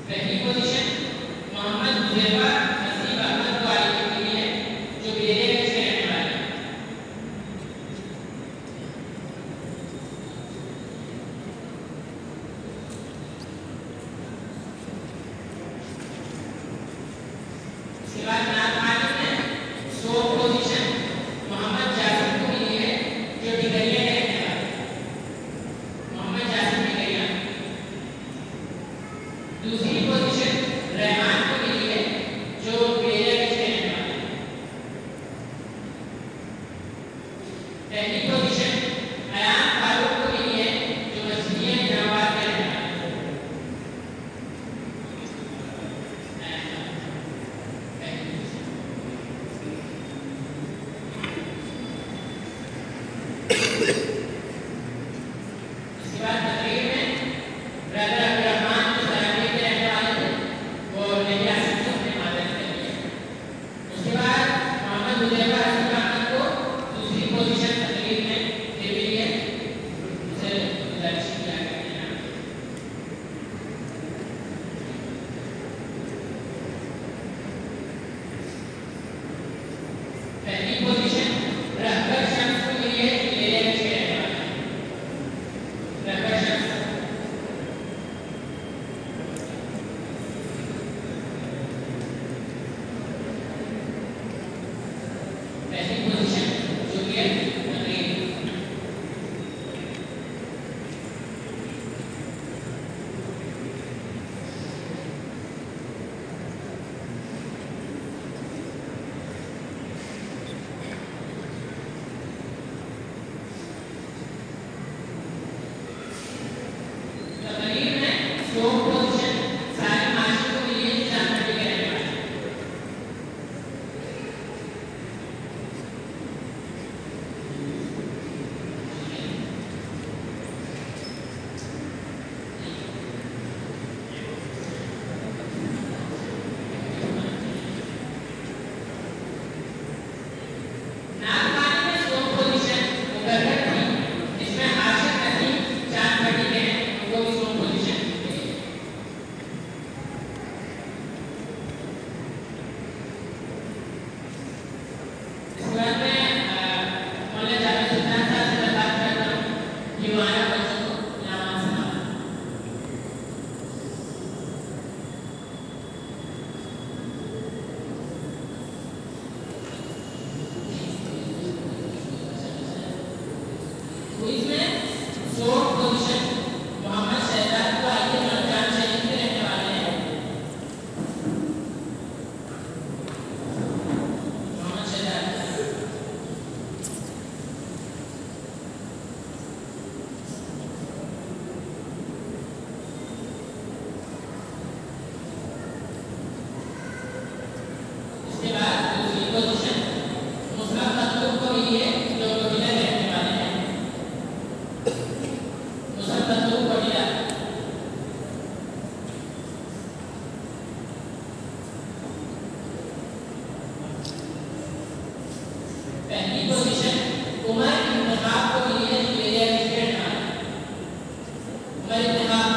पहली पोजीशन मोहम्मद हुज़ैफा नसीब अहमद वाली के लिए है जो बेरिया से रहने वाले हैं। इसके बाद नाम मालूम है 100 पोजीशन मोहम्मद जासिम को मिली है जो डिगरिया के रहने वाले हैं। मोहम्मद जासिम डिगरिया। दूसरी पोजीशन रहमान को मिली है जो बेरिया के रहने वाले हैं। पहली पोजीशन अयान फारूक को मिली है जो मछलियां निजामाबाद के रहने वाले हैं। इसके बाद तकरीर में ब्रदर अब्दुर्रहमान जो सराबी के रहने वाले थे वो नहीं आ सकते, अपने मादर के लिए। उसके बाद मोहम्मद हुज़ैफा नसीब अहमद को दूसरी पोजीशन तकरीर में दे दी है, उसे गुजारिश किया गया है। पहली पोजीशन रहबर शम्स को मिली है बेरिया के रहने वाले हैं। रहबर शम्स। पहली पोजीशन जो कि है तकरीर। तकरीर में 100 पोजीशन सारे माशी को मिली है जो जानकारी के रहने वाले हैं। नागवानी में 100 पोजीशन मुकर्रर थी, जिसमें आशिक नसीम चांदपट्टी के हैं, उनको भी 100 पोजीशन मिली है। इसके बाद मैं मौलाना जावेद सुल्तान साहब से दरख्वास्त करता हूँ कि वो आया बच्चों को इनामात सुनाएं। क्विज में 100 पोजीशन मोहम्मद शहजाद को आगे रमजान शरीफ के रहने वाले हैं। मोहम्मद शहजाद। इसके बाद दूसरी पोजीशन मुस्लिम मतलूब को मिली है जो कोटिला के रहने वाले हैं। मुस्लिम मतलूब कोटिला। पहली पोजीशन उमर इंतखाब को मिली है जो बेरिया के रहने वाले हैं। उमर इंतखाब।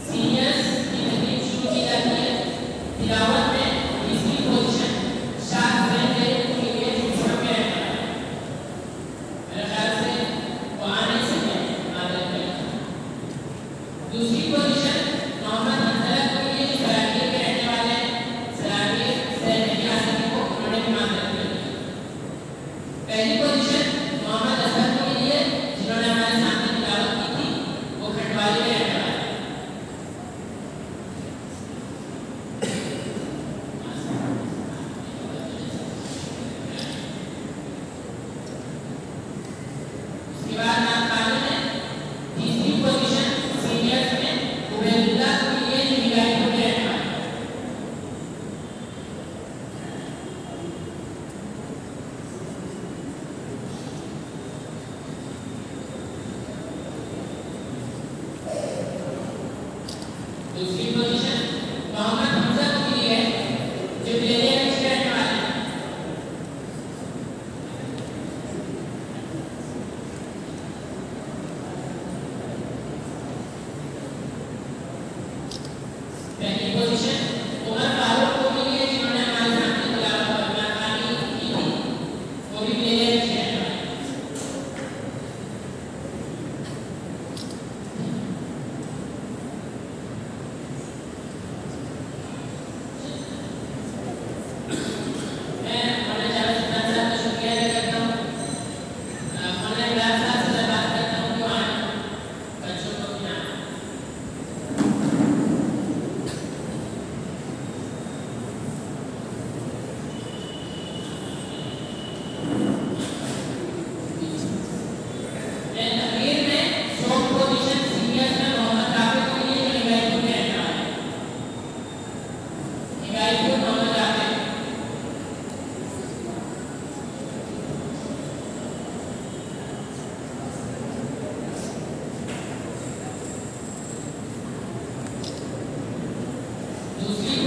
सीनियर्स की तकरीब शुरू की जाती है। तिलावत में तीसरी पोजीशन शाह हुसैन को मिली है जो मिस्र के रहने वाले हैं। मेरे ख्याल से वो आ नहीं सके मादर के लिए। दूसरी पोजीशन मोहम्मद अंसलत को मिली है जो सराबी के रहने वाले हैं। सराबी से नहीं आ सके, वो उन्होंने भी मादर के लिए। पहली पोजीशन मोहम्मद असद को मिली है जिन्होंने हमारे सामने तिलावत की थी, वो खंडवाली के रहने वाले हैं। उसके बाद नाम मालूम है तीसरी पोजीशन सीनियर्स में उबैदुल्लाह को मिली है जो हिगाइपुर के रहने वाले हैं। दूसरी पोजीशन मोहम्मद दूसरी